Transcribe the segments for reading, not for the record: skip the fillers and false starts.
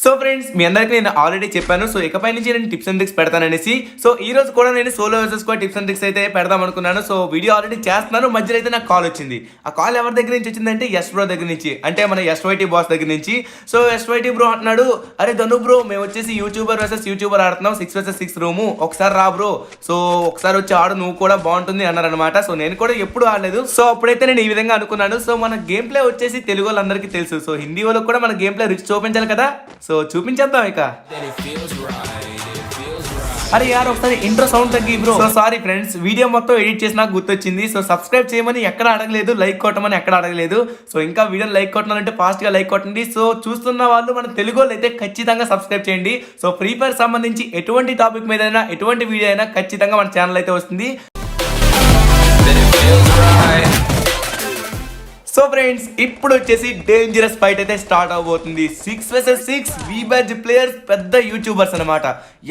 So friends మీ అందరికీ నేను already చెప్పాను. సో ఇకపై నుంచి నేను టిప్స్ అండ్ ట్రిక్స్ పెడతాననేసి. సో ఈ రోజు కూడా నేను solo versus squad tips and tricks అయితే పెడదాం అనుకున్నాను. సో వీడియో ఆల్రెడీ చేస్తున్నాను. మధ్యలో అయితే నాకు కాల్ వచ్చింది. ఆ కాల్ ఎవరి దగ్గర నుంచి వచ్చిందంటే యష్ బ్రో దగ్గర నుంచి, అంటే మన ఎస్వైటీ బాస్ దగ్గర నుంచి. సో ఎస్వైటీ బ్రో అంటున్నాడు, అరే ధను బ్రో మేము వచ్చేసి యూట్యూబర్ వర్సెస్ యూట్యూబర్ ఆడుతున్నాం 6 vs 6 రూము, ఒకసారి రా బ్రో, సో ఒకసారి వచ్చి ఆడు నువ్వు కూడా బాగుంటుంది అన్నారనమాట. సో నేను కూడా ఎప్పుడు ఆడలేదు. సో అప్పుడైతే నేను ఈ విధంగా అనుకున్నాను. సో మన గేమ్ ప్లే వచ్చేసి తెలుగు వాళ్ళందరికీ తెలుసు. సో హిందీ వాళ్ళకి కూడా మన గేమ్ ప్లే రుచి చూపించాలి కదా. సో చూపించేద్దాం ఇక. అరే యార్ ఒకసారి ఇంట్రో సౌండ్ తగ్గి bro. So sorry friends, video మొత్తం ఎడిట్ చేసి నాకు గుర్తొచ్చింది. సో సబ్స్క్రైబ్ చేయమని ఎక్కడ అడగలేదు, లైక్ కొట్టమని ఎక్కడ అడగలేదు. సో ఇంకా వీడియో లైక్ కొట్టాలంటే ఫాస్ట్ గా లైక్ కొట్టండి. సో చూస్తున్న వాళ్ళు మన తెలుగు వాళ్ళు అయితే ఖచ్చితంగా సబ్స్క్రైబ్ చేయండి. సో ఫ్రీ ఫైర్ సంబంధించి ఎటువంటి టాపిక్ మీద అయినా ఎటువంటి వీడియో అయినా ఖచ్చితంగా మన ఛానల్ అయితే వస్తుంది. సో ఫ్రెండ్స్ ఇప్పుడు వచ్చేసి డేంజరస్ ఫైట్ అయితే స్టార్ట్ అవబోతుంది. 6 vs 6 వి బ్యాచ్ ప్లేయర్స్, పెద్ద యూట్యూబర్స్ అనమాట.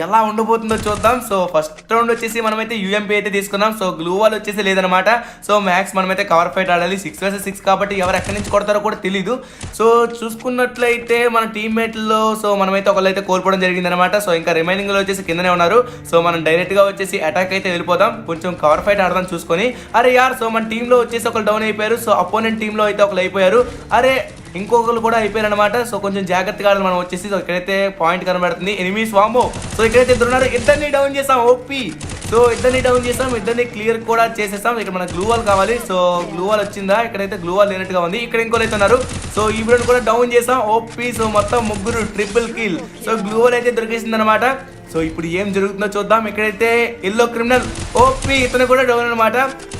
ఎలా ఉండబోతుందో చూద్దాం. సో ఫస్ట్ రౌండ్ వచ్చేసి మనమైతే యూఎంపీ అయితే తీసుకున్నాం. సో గ్లూ వాల్ వచ్చేసి లేదనమాట. సో మ్యాక్స్ మనమైతే కవర్ ఫైట్ ఆడాలి. 6 vs 6 కాబట్టి ఎవరు ఎక్కడి నుంచి కొడతారో కూడా తెలీదు. సో చూసుకున్నట్లయితే మన టీమ్మేట్లో సో మనమైతే ఒకళ్ళైతే కోల్పోవడం జరిగింది అనమాట. సో ఇంకా రిమైనింగ్ లో వచ్చేసి కిందనే ఉన్నారు. సో మనం డైరెక్ట్ గా వచ్చేసి అటాక్ అయితే వెళ్ళిపోదాం. కొంచెం కవర్ ఫైట్ ఆడదాం చూసుకొని. అరే యార్ సో మన టీంలో వచ్చేసి ఒకరు డౌన్ అయిపోయారు. సో అపోనెంట్ టీంలో అయితే ఒకరు అయిపోయారు. అరే ఇంకొకరు కూడా అయిపోయారు అనమాట. సో కొంచెం జాగ్రత్తగా ఆడాలి మనం వచ్చేసి. సో ఇక్కడైతే పాయింట్ కనబడుతుంది, ఎనిమీస్ వామో. సో ఇక్కడైతే ఇద్దరు ఉన్నారు, ఇద్దరిని డౌన్ చేసాం. ఓపీ. సో ఇద్దరిని డౌన్ చేసాం, ఇద్దరిని క్లియర్ కూడా చేసేసాం. ఇక్కడ మనకు గ్లూ వాల్ కావాలి. సో గ్లూ వాల్ వచ్చిందా? ఇక్కడైతే గ్లూ వాల్ లేనట్టుగా ఉంది. ఇక్కడ ఇంకోరు అయితే ఉన్నారు. సో ఈ వీడియోని కూడా డౌన్ చేసాం. ఓపీ. సో మొత్తం ముగ్గురు triple kill. So glue wall అయితే దొరికేసింది అనమాట. సో ఇప్పుడు ఏం జరుగుతుందో చూద్దాం. ఇక్కడైతే ఎల్లో క్రిమినల్ ఓపీ, ఇతను కూడా డౌన్ అనమాట.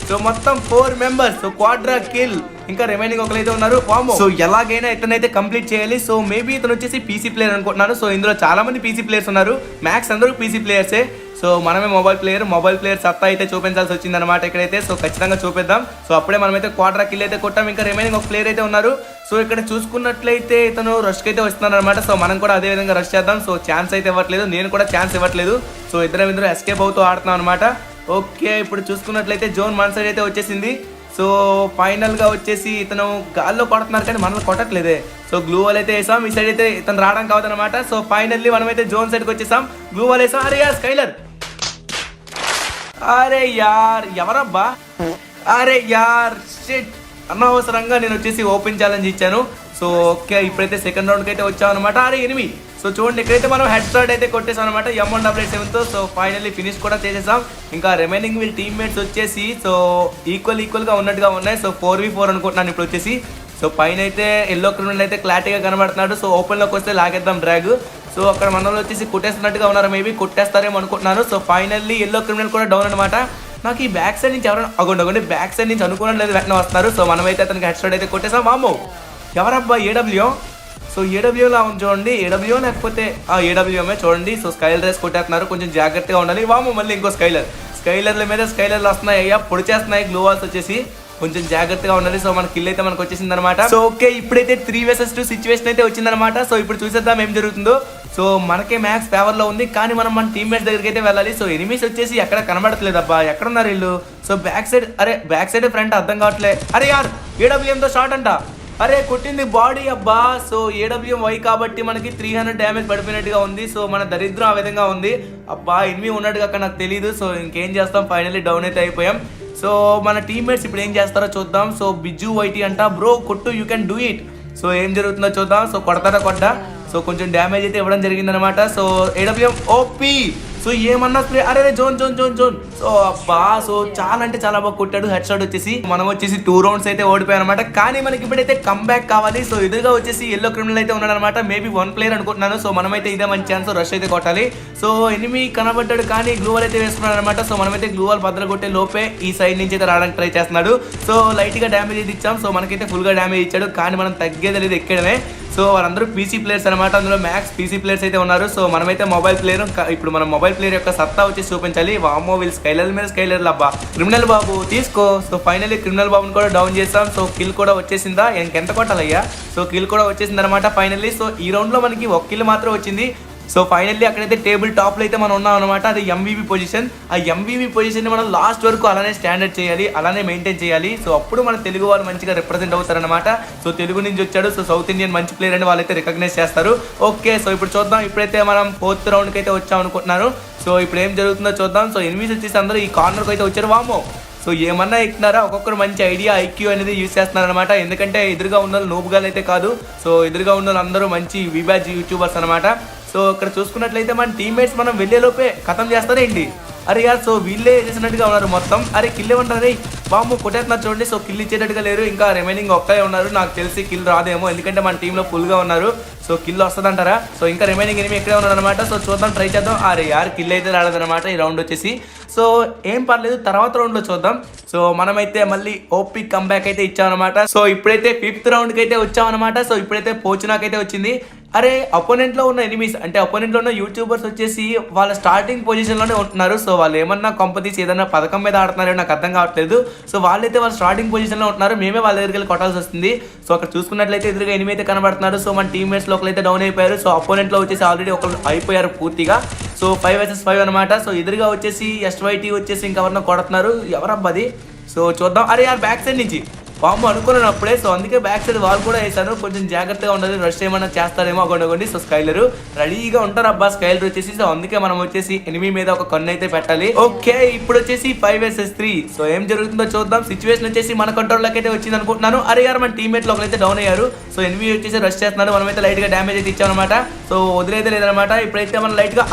సో మొత్తం 4 members. So quadra kill. ఇంకా రిమైనింగ్ ఒకరైతే ఉన్నారు. సో ఎలాగైనా ఇతనైతే కంప్లీట్ చేయాలి. సో మేబీ ఇతను వచ్చేసి పీసీ ప్లేయర్ అనుకుంటున్నాను. సో ఇందులో చాలా మంది పీసీ ప్లేయర్స్ ఉన్నారు. మ్యాక్స్ అందరూ పీసీ ప్లేయర్సే. సో మనమే మొబైల్ ప్లేయర్ సత్తా అయితే చూపించాల్సి వచ్చింది అనమాట ఇక్కడైతే. సో ఖచ్చితంగా చూపిద్దాం. సో అప్పుడే మనమైతే క్వాడ్రా కిల్ అయితే కొట్టాం. ఇంకా రిమైనింగ్ ఒక ప్లేయర్ అయితే ఉన్నారు. సో ఇక్కడ చూసుకున్నట్లయితే ఇతను రష్కి అయితే వస్తున్నారు అనమాట. సో మనం కూడా అదే విధంగా రష్ చేద్దాం. సో ఛాన్స్ అయితే ఇవ్వట్లేదు, నేను కూడా ఛాన్స్ ఇవ్వట్లేదు. సో ఇద్దరు ఎస్కేప్ అవుతూ ఆడుతున్నాం అనమాట. ఓకే ఇప్పుడు చూసుకున్నట్లయితే జోన్ మన సైడ్ అయితే వచ్చేసింది. సో ఫైనల్ గా వచ్చేసి ఇతను గాల్లో కొడుతున్నారు కానీ మనల్ని కొట్టట్లేదే. సో గ్లూ వాల్ అయితే వేసాం. ఈ సైడ్ అయితే ఇతను రావడం కావద్దనమాట. సో ఫైనల్లీ మనమైతే జోన్ సైడ్కి వచ్చేసాం. గ్లూ వాల్ వేసాం. అరే యార్ స్కైలర్. అరే యార్ ఎవరబ్బా? అరే యార్ షిట్, అనవసరంగా నేను వచ్చేసి ఓపెన్ ఛాలెంజ్ ఇచ్చాను. సో ఓకే ఇప్పుడైతే సెకండ్ రౌండ్కి అయితే వచ్చాం అనమాట. అరే ఎనిమి. సో చూడండి ఇక్కడైతే మనం హెడ్ షాట్ అయితే కొట్టేసాం అనమాట M188 తో. సో ఫైనల్లీ ఫినిష్ కూడా చేసేసాం. ఇంకా రిమైనింగ్ వీళ్ళ టీమ్మేట్స్ వచ్చేసి సో ఈక్వల్ గా ఉన్నట్టుగా ఉన్నాయి. సో 4v4 అనుకుంటున్నాను ఇప్పుడు వచ్చేసి. సో పైన అయితే ఎల్లో క్రిమినల్ అయితే క్లారిటీగా కనబడుతున్నాడు. సో ఓపెన్లోకి వస్తే లాగేద్దాం డ్రాగ్. సో అక్కడ మనలో వచ్చేసి కొట్టేస్తున్నట్టుగా ఉన్నారు, మేబీ కొట్టేస్తారేమో అనుకుంటున్నాను. సో ఫైనల్లీ ఎల్లో క్రిమినల్ కూడా డౌన్ అనమాట. నాకు ఈ బ్యాక్ సైడ్ నుంచి ఎవరైనా అగొండి బ్యాక్ సైడ్ నుంచి అనుకోవడం లేదు, వెంటనే వస్తున్నారు. సో మనమైతే అతనికి హెడ్ షాట్ అయితే కొట్టేసాం. వామో ఎవరబ్బా? ఏడబ్ల్యూ. సో ఏడబ్ల్యూలా ఉంది చూడండి. ఏడబ్ల్యూ లేకపోతే ఏడబ్ల్యూఎంఏ చూడండి. సో స్కైలర్ రేస్ కొట్టేస్తున్నారు, కొంచెం జాగ్రత్తగా ఉండాలి. వామో మళ్ళీ ఇంకో స్కైలర్ల మీద స్కైలర్లు వస్తున్నాయి, అయ్యా పొడి చేస్తున్నాయి గ్లూ వాల్స్ వచ్చేసి. కొంచెం జాగ్రత్తగా ఉండాలి. సో మన కిల్ అయితే మనకు వచ్చేసింది అనమాట. సో ఓకే ఇప్పుడైతే 3 vs 2 సిచ్యువేషన్ అయితే వచ్చిందనమాట. సో ఇప్పుడు చూసేద్దాం ఏం జరుగుతుందో. సో మనకే మ్యాక్స్ ఫేవర్ లో ఉంది, కానీ మనం మన టీమ్మేట్స్ దగ్గరికి అయితే వెళ్ళాలి. సో ఎనిమీస్ వచ్చేసి ఎక్కడ కనబడట్లేదు అబ్బా, ఎక్కడ ఉన్నారు వీళ్ళు? సో బ్యాక్ సైడ్, అరే బ్యాక్ సైడ్ ఫ్రంట్ అర్థం కావట్లే. అరే యార్ ఏడబ్ల్యూఎంతో షాట్ అంట. అరే కొట్టింది బాడీ అబ్బా. సో ఏడబ్ల్యూఎం వై కాబట్టి మనకి 300 డ్యామేజ్ పడిపోయినట్టుగా ఉంది. సో మన దరిద్రం ఆ విధంగా ఉంది అబ్బా. ఎనిమీ ఉన్నట్టుగా అక్కడ నాకు తెలీదు. సో ఇంకేం చేస్తాం, ఫైనల్లీ డౌన్ అయితే అయిపోయాం. సో మన టీమ్మేట్స్ ఇప్పుడు ఏం చేస్తారో చూద్దాం. సో బిజ్జు వైటీ అంట, బ్రో కొట్టు, you can do it. So ఏం జరుగుతుందో చూద్దాం. సో కొడతా. సో కొంచెం డ్యామేజ్ అయితే ఇవ్వడం జరిగిందనమాట. So AWM OP. సో ఏమన్నా స్ప్రే. అరే జోన్. సో అబ్బా సో చాలా అంటే చాలా బాగా కొట్టాడు. హెడ్ షాట్ వచ్చేసి మనం వచ్చేసి 2 rounds అయితే ఓడిపోయాం అనమాట. కానీ మనకి ఇప్పుడైతే కమ్బ్యాక్ కావాలి. సో ఎదురుగా వచ్చేసి ఎల్లో క్రిమినల్ అయితే ఉన్నాడు అనమాట. మేబీ 1 player అనుకుంటున్నాను. సో మనమైతే ఇదే మంచి ఛాన్స్, రష్ అయితే కొట్టాలి. సో ఎనిమి కనబడ్డాడు కానీ గ్లూ వాల్ అయితే వేసుకున్నాడు అనమాట. సో మనమైతే గ్లూ వాల్ బద్దలు కొట్టే లోపే ఈ సైడ్ నుంచి అయితే రావడానికి ట్రై చేస్తున్నాడు. సో లైట్ గా డ్యామేజ్ అయితే ఇచ్చాం. సో మనకైతే ఫుల్ గా డ్యామేజ్ ఇచ్చాడు, కానీ మనం తగ్గేది లేదు, ఎక్కడమే. సో వాళ్ళందరూ పీసీ ప్లేయర్స్ అనమాట. అందులో మ్యాక్స్ పీసీ ప్లేయర్స్ అయితే ఉన్నారు. సో మనమైతే మొబైల్ ప్లేయర్. ఇప్పుడు మనం మొబైల్ ప్లేయర్ యొక్క సత్తా వచ్చేసి చూపించాలి. వామో వీళ్ళు స్కైలర్ మీద స్కైలర్లు అబ్బా. క్రిమినల్ బాబు తీసుకో. సో ఫైనల్లీ క్రిమినల్ బాబుని కూడా డౌన్ చేస్తాం. సో కిల్ కూడా వచ్చేసిందా? ఇంకెంత కొట్టాలయ్యా? సో కిల్ కూడా వచ్చేసింది అనమాట ఫైనల్లీ. సో ఈ రౌండ్ లో మనకి 1 kill మాత్రం వచ్చింది. సో ఫైనల్లీ అక్కడైతే టేబుల్ టాప్ లో అయితే మనం ఉన్నాం అనమాట. అది ఎంవీపీ పొజిషన్. ఆ ఎంవీపీ పొజిషన్ ని మనం లాస్ట్ వరకు అలానే స్టాండర్డ్ చేయాలి, అలానే మెయింటైన్ చేయాలి. సో అప్పుడు మన తెలుగు వాళ్ళు మంచిగా రిప్రజెంట్ అవుతారనమాట. సో తెలుగు నుంచి వచ్చాడు, సో సౌత్ ఇండియన్ మంచి ప్లేయర్ అని వాళ్ళైతే రికగ్నైజ్ చేస్తారు. ఓకే, సో ఇప్పుడు చూద్దాం. ఇప్పుడైతే మనం 4th రౌండ్కి అయితే వచ్చాం అనుకుంటున్నాను. సో ఇప్పుడు ఏం జరుగుతుందో చూద్దాం. సో ఎనిమిస్ వచ్చేసి అందరూ ఈ కార్నర్కి అయితే వచ్చారు. వామో, సో ఏమన్నా ఎక్కుతున్నారా, ఒక్కొక్కరు మంచి ఐడియా ఐక్యూ అనేది యూస్ చేస్తున్నారు అనమాట. ఎందుకంటే ఎదురుగా ఉన్న వాళ్ళు నోబుగాలు అయితే కాదు, సో ఎదురుగా ఉన్న అందరూ మంచి విబ్యాజ్ యూట్యూబర్స్ అనమాట. సో ఇక్కడ చూసుకున్నట్లయితే మన టీమ్మేట్స్ మనం వెళ్ళేలోపే ఖతం చేస్తారేంటి? అరే యార్, సో వీళ్ళే చేసినట్టుగా ఉన్నారు మొత్తం. అరే కిల్ ఇవ్వంటారు, బాబు కొట్టేస్తున్నారు చూడండి. సో కిల్ ఇచ్చేటట్టుగా లేరు, ఇంకా రిమైనింగ్ ఒక్కరే ఉన్నారు. నాకు తెలిసి కిల్ రాదేమో, ఎందుకంటే మన టీంలో ఫుల్గా ఉన్నారు. సో కిల్ వస్తుందంటారా? సో ఇంకా రిమైనింగ్ ఎనిమిది ఎక్కడే ఉన్నారు అనమాట. సో చూద్దాం, ట్రై చేద్దాం. అరే యార్, కిల్ అయితే రాలేదన్నమాట ఈ రౌండ్ వచ్చేసి. సో ఏం పర్లేదు, తర్వాత రౌండ్లో చూద్దాం. సో మనమైతే మళ్ళీ ఓపీ కంబ్యాక్ అయితే ఇచ్చామన్నమాట. సో ఇప్పుడైతే 5th రౌండ్కి అయితే వచ్చామన్నమాట. సో ఇప్పుడైతే పోచునాకైతే వచ్చింది. అరే అపోనెంట్లో ఉన్న ఎనిమీస్ అంటే అపోనెంట్లో ఉన్న యూట్యూబర్స్ వచ్చేసి వాళ్ళ స్టార్టింగ్ పొజిషన్లోనే ఉంటున్నారు. సో వాళ్ళు ఏమన్నా కంపెనీస్ ఏదన్నా పథకం మీద ఆడుతున్నారో నాకు అర్థం కావట్లేదు. సో వాళ్ళైతే వాళ్ళ స్టార్టింగ్ పొజిషన్లో ఉంటున్నారు, మేమే వాళ్ళ దగ్గరికి వెళ్ళి కొట్టాల్సి వస్తుంది. సో అక్కడ చూసుకున్నట్లయితే ఎదురుగా ఎనిమి అయితే కనబడుతున్నారు. సో మన టీమ్మేట్స్ లోకల్ అయితే డౌన్ అయిపోయారు. సో అపోనెంట్లో వచ్చేసి ఆల్రెడీ ఒకరు అయిపోయారు పూర్తిగా. సో 5 vs 5 అనమాట. సో ఎదురుగా వచ్చేసి SYT వచ్చేసి ఇంకెవరన్నా కొడుతున్నారు, ఎవరబ్బది? సో చూద్దాం. అరే యార్, బ్యాక్ సైడ్ నుంచి బాంబు అనుకున్నాను అప్పుడే. సో అందుకే బ్యాక్ సైడ్ వాల్ కూడా వేసాను, కొంచెం జాగ్రత్తగా ఉండాలి, రష్ ఏమన్నా చేస్తారేమో అగొండి. సో స్కైలర్ రెడీగా ఉంటారు అబ్బా, స్కైలర్ వచ్చేసి. సో అందుకే మనం వచ్చేసి ఎనిమి మీద ఒక కన్ను అయితే పెట్టాలి. ఓకే, ఇప్పుడు వచ్చేసి 5 vs 3. సో ఏం జరుగుతుందో చూద్దాం. సిచ్యువేషన్ వచ్చేసి మన కంట్రోల్లోకి అయితే వచ్చింది అనుకుంటున్నాను. అరే యార్, మన టీమ్మేట్ లో ఒకరైతే డౌన్ అయ్యారు. సో ఎనిమి వచ్చేసి రష్ చేస్తున్నారు, మనమైతే లైట్ గా డ్యామేజ్ అయితే ఇచ్చామన్నమాట. సో వదిలేదే లేదనమాట. ఇప్పుడైతే మనం లైట్ గా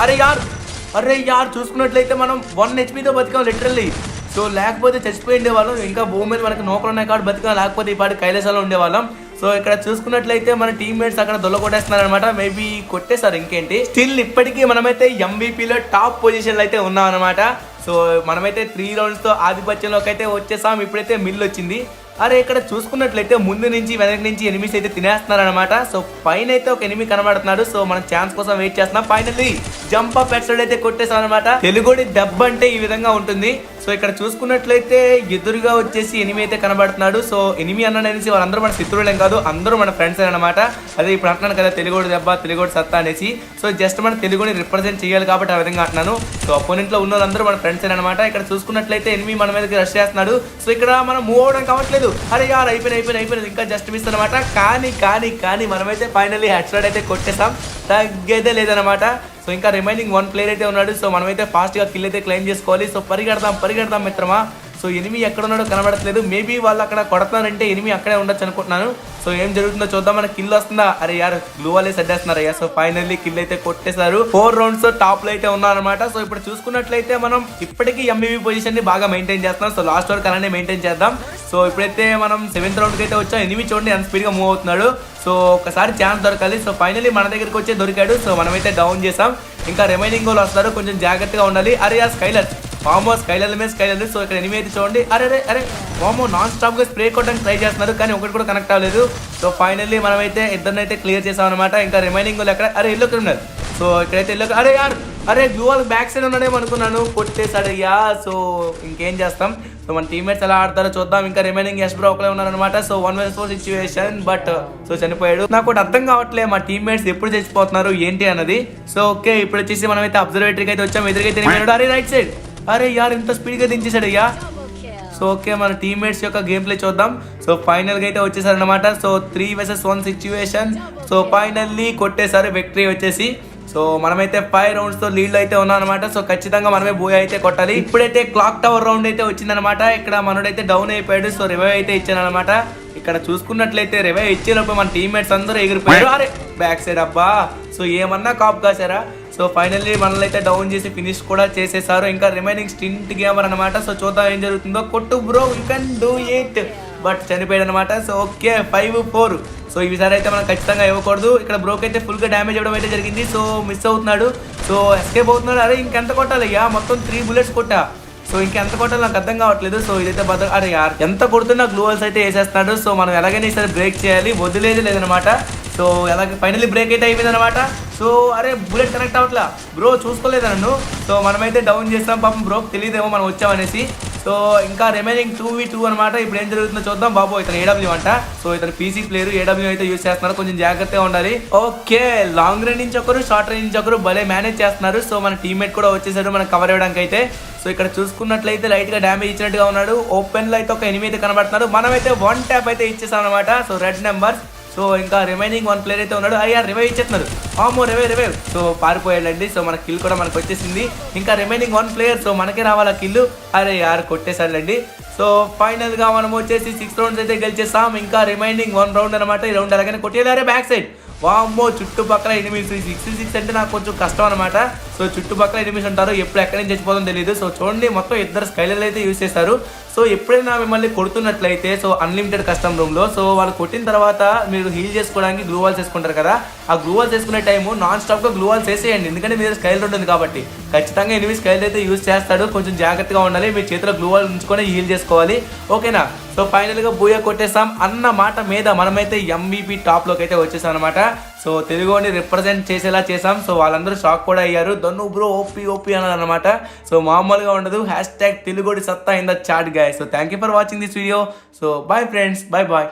అరే యార్ చూసుకున్నట్లయితే మనం 1 HPతో బతికాం లిటరల్లీ. సో లేకపోతే చచ్చిపోయి ఉండేవాళ్ళం, ఇంకా భూమి మీద మనకి నోకలు ఉన్నాయి కాబట్టి బతికా, లేకపోతే ఈ పాటి కైలాసాలో ఉండేవాళ్ళం. సో ఇక్కడ చూసుకున్నట్లయితే మన టీమ్మేట్స్ అక్కడ దొల్ల కొట్టేస్తున్నారు అనమాట. మేబీ కొట్టేశారు, ఇంకేంటి. స్టిల్ ఇప్పటికీ మనమైతే ఎంవీపీలో టాప్ పొజిషన్లో అయితే ఉన్నాం అనమాట. సో మనమైతే 3 రౌండ్స్తో ఆధిపత్యంలోకి అయితే వచ్చేసాం. ఇప్పుడైతే మిల్ వచ్చింది. అరే ఇక్కడ చూసుకున్నట్లయితే ముందు నుంచి వెనక నుంచి ఎనిమిస్ అయితే తినేస్తున్నారు అనమాట. సో పైన అయితే ఒక ఎనిమి కనబడుతున్నాడు. సో మనం ఛాన్స్ కోసం వెయిట్ చేస్తున్నాం. ఫైనల్లీ జంప్ అప్ ఎక్సైడ్ అయితే కొట్టేసాం అనమాట. తెలుగుడి దెబ్బ అంటే ఈ విధంగా ఉంటుంది. సో ఇక్కడ చూసుకున్నట్లయితే ఎదురుగా వచ్చేసి ఎనిమి అయితే కనబడుతున్నాడు. సో ఎనిమి అన్ననేసి వాళ్ళందరూ మన శత్రువులేం కాదు, అందరూ మన ఫ్రెండ్స్ అనమాట. అదే ఇప్పుడు అంటున్నాను కదా, తెలుగుడి దెబ్బ, తెలుగుడి సత్తా అనేసి. సో జస్ట్ మన తెలుగుని రిప్రజెంట్ చేయాలి కాబట్టి ఆ విధంగా అంటున్నాను. సో అపోనెంట్ లో ఉన్న వాళ్ళందరూ మన ఫ్రెండ్స్ అనమాట. ఇక్కడ చూసుకున్నట్లయితే ఎనిమి మన మీదకి రష్ చేస్తున్నాడు. సో ఇక్కడ మనం మూవ్ అవడం కావట్లేదు. అరే యార్, అయిపోయింది, ఇంకా జస్ట్ మిస్ అనమాట. కానీ మనమైతే ఫైనల్లీ హెడ్ షాట్ అయితే కొట్టేసాం, తగ్గేదే లేదనమాట. సో ఇంకా రిమైనింగ్ 1 ప్లేయర్ అయితే ఉన్నాడు. సో మనమైతే ఫాస్ట్గా కిల్ అయితే క్లెయిమ్ చేసుకోవాలి. సో పరిగెడదాం మిత్రమా. సో ఎనిమి ఎక్కడ ఉన్నాడో కనబడట్లేదు. మేబీ వాళ్ళు అక్కడ కొడతారంటే ఎనిమి అక్కడే ఉండొచ్చు అనుకుంటున్నాను. సో ఏం జరుగుతుందో చూద్దాం. మన కిల్ వస్తుందా? అరే యార్, గ్లూ వాళ్ళే సెట్ చేస్తున్నారు అయ్యా. సో ఫైనల్లీ కిల్ అయితే కొట్టేశారు. 4 రౌండ్స్ టాప్ లో అయితే ఉన్నారనమాట. సో ఇప్పుడు చూసుకున్నట్లయితే మనం ఇప్పటికీ ఎంవీపీ పొజిషన్ ని బాగా మెయింటైన్ చేస్తున్నాం. సో లాస్ట్ వరకు అలానే మెయింటైన్ చేద్దాం. సో ఇప్పుడైతే మనం 7th రౌండ్కి అయితే వచ్చాం. ఎనిమి చూడండి ఎంత స్పీడ్ గా మూవ్ అవుతున్నాడు. సో ఒకసారి ఛాన్స్ దొరకాలి. సో ఫైనల్లీ మన దగ్గరికి వచ్చే దొరికాడు. సో మనమైతే డౌన్ చేసాం. ఇంకా రిమైనింగ్ వాళ్ళు వస్తారు, కొంచెం జాగ్రత్తగా ఉండాలి. అరే యార్, స్కైలర్ మీద స్కైలర్. సో ఇక్కడ ఎనిమి అయితే చూడండి. అరే వామో, నాన్ స్టాప్ గా స్ప్రే కొట్టడానికి ట్రై చేస్తున్నారు, కానీ ఒకటి కూడా కనెక్ట్ అవ్వలేదు. సో ఫైనల్లీ మనమైతే ఇద్దరినైతే క్లియర్ చేసాం అనమాట. ఇంకా రిమైనింగ్ వాళ్ళు ఎక్కడ? అరే ఎల్లో క్రిమినల్. సో ఇక్కడైతే ఎల్లో. అరే గ్లూవాల్ బ్యాక్ సైడ్ ఉన్నాడేమో అనుకున్నాను, కొట్టేశాడయ్యా. సో ఇంకేం చేస్తాం. సో మన టీమ్మేట్స్ ఎలా ఆడతారో చూద్దాం. ఇంకా రిమైనింగ్ యష్ బ్రో ఒకలే ఉన్నారనమాట. So 1 vs 4 situation, but so చనిపోయాడు. నాకు ఒకటి అర్థం కావట్లేదు, మా టీమ్మేట్స్ ఎప్పుడు చచ్చిపోతున్నారు ఏంటి అన్నది. సో ఓకే, ఇప్పుడు వచ్చేసి మనమైతే అబ్జర్వేటరీకి అయితే వచ్చాం. ఎదురుగైతే అరే రైట్ సైడ్. అరే యార్, ఇంత స్పీడ్గా దించేశాడయ్యా. సో ఓకే, మన టీమ్మేట్స్ యొక్క గేమ్ ప్లే చూద్దాం. సో ఫైనల్గా అయితే వచ్చేసారనమాట. So 3 vs 1 situation. So finally కొట్టేశారు, విక్టరీ వచ్చేసి. సో మనమైతే 5 రౌండ్స్తో లీడ్ అయితే ఉన్నాం అనమాట. సో ఖచ్చితంగా మనమే బోయ్ అయితే కొట్టాలి. ఇప్పుడైతే క్లాక్ టవర్ రౌండ్ అయితే వచ్చిందనమాట. ఇక్కడ మనోడైతే డౌన్ అయిపోయాడు. సో రివైవ్ అయితే ఇచ్చాను అనమాట. ఇక్కడ చూసుకున్నట్లయితే రివైవ్ ఇచ్చేలోపు మన టీమ్మేట్స్ అందరూ ఎగిరిపోయారు. అరే బ్యాక్ సైడ్ అబ్బా. సో ఏమన్నా కాప్ కాసారా. సో ఫైనల్లీ మనల్ని అయితే డౌన్ చేసి ఫినిష్ కూడా చేసేసారు. ఇంకా రిమైనింగ్ స్టింట్ గేమర్ అనమాట. సో చూద్దాం ఏం జరుగుతుందో. కొట్టు bro, you can do it. But చనిపోయాడు అనమాట. So okay, 5-4. సో ఈసారి అయితే మనం ఖచ్చితంగా ఇవ్వకూడదు. ఇక్కడ బ్రోక్ అయితే ఫుల్గా డ్యామేజ్ అవ్వడం అయితే జరిగింది. సో మిస్ అవుతున్నాడు. సో ఎస్కేప్ అవుతున్నాడు. అరే ఇంకెంత కొట్టాలి అయ్యా, మొత్తం 3 bullets కొట్టా. సో ఇంకెంత కొట్టాలి నాకు అర్థం కావట్లేదు. సో ఇదైతే అరే యార్, ఎంత కొడుతున్నా గ్లూవల్స్ అయితే వేసేస్తున్నాడు. సో మనం ఎలాగైనా ఈసారి బ్రేక్ చేయాలి, వదిలేదు లేదనమాట. సో ఎలాగ ఫైనల్లీ బ్రేక్ అయితే అయిపోయింది అనమాట. సో అరే బుల్లెట్ కనెక్ట్ అవ్వట్లా, బ్రో చూసుకోలేదు నన్ను. సో మనమైతే డౌన్ చేస్తాం. పాపం బ్రోకి తెలియదేమో మనం వచ్చామనేసి. సో ఇంకా రిమైనింగ్ 2v2 అనమాట. ఇప్పుడు ఏం జరుగుతుందో చూద్దాం. బాబు ఇతను ఏడబ్ల్యూ అంట. సో ఇతను పీసీ ప్లేయర్, ఏడబ్ల్యూ అయితే యూజ్ చేస్తున్నారు. కొంచెం జాగ్రత్తగా ఉండాలి. ఓకే, లాంగ్ రేంజ్ నుంచి ఒకరు, షార్ట్ రేంజ్ నుంచి ఒకరు భలే మేనేజ్ చేస్తున్నారు. సో మన టీమ్మేట్ కూడా వచ్చేసాడు మనకు కవర్ ఇవ్వడానికి అయితే. సో ఇక్కడ చూసుకున్నట్లయితే లైట్ గా డ్యామేజ్ ఇచ్చినట్టుగా ఉన్నాడు. ఓపెన్ లో అయితే ఒక ఎనిమిది అయితే కనబడుతున్నారు. మనమైతే 1 ట్యాప్ అయితే ఇచ్చేసాం అనమాట. So red numbers. సో ఇంకా రిమైనింగ్ 1 ప్లేయర్ అయితే ఉన్నాడు. అయ్యా రివైవ్ ఇచ్చేస్తున్నారు. ఆమో రివైవ్. సో పారిపోయాడండి. సో మన కిల్ కూడా మనకు వచ్చేసింది. ఇంకా రిమైనింగ్ 1 ప్లేయర్. సో మనకే రావాలా కిల్. అరే యార్ కొట్టేశాడండి. సో ఫైనల్ గా మనం వచ్చేసి 6 రౌండ్స్ అయితే గెలిచేస్తాం. ఇంకా రిమైనింగ్ 1 రౌండ్ అనమాట. ఈ రౌండ్ అలాగే కొట్టేయారే బ్యాక్ సైడ్. వామ్మో చుట్టుపక్కల ఎనిమిస్. 6 అంటే నాకు కొంచెం కష్టం అనమాట. సో చుట్టుపక్కల ఎనిమిస్ ఉంటారు. ఎప్పుడు ఎక్కడి నుంచి చచ్చిపోతుందో తెలియదు. సో చూడండి మొత్తం ఇద్దరు స్కైలర్లు అయితే యూజ్ చేస్తారు. సో ఎప్పుడైనా మిమ్మల్ని కొడుతున్నట్లయితే సో అన్లిమిటెడ్ కస్టమ్ రూమ్ లో సో వాళ్ళు కొట్టిన తర్వాత మీరు హీల్ చేసుకోవడానికి గ్లూ వాల్స్ వేసుకుంటారు కదా. ఆ గ్లూ వాల్స్ వేసుకునే టైము నాన్ స్టాప్ గా గ్లూ వాల్స్ వేసేయండి. ఎందుకంటే మీరు స్కైలర్ ఉంటుంది కాబట్టి ఖచ్చితంగా ఎనిమిది స్కైలర్ అయితే యూజ్ చేస్తాడు. కొంచెం జాగ్రత్తగా ఉండాలి. మీ చేతిలో గ్లూ వాల్ ఉంచుకొని హీల్ చేసుకోవాలి. ఓకేనా. సో ఫైనల్ గా బూయా కొట్టేస్తాం అన్న మాట మీద మనమైతే MVP టాప్ లోకి అయితే వచ్చేసాం అనమాట. సో తెలుగుని రిప్రజెంట్ చేసేలా చేసాం. సో వాళ్ళందరూ షాక్ కూడా అయ్యారు. దన్ను బ్రో ఓపీ అన్నది అనమాట. సో మామూలుగా ఉండదు. #తెలుగుడి సత్తా in the chat guys. So thank you for watching this video. So bye friends, bye.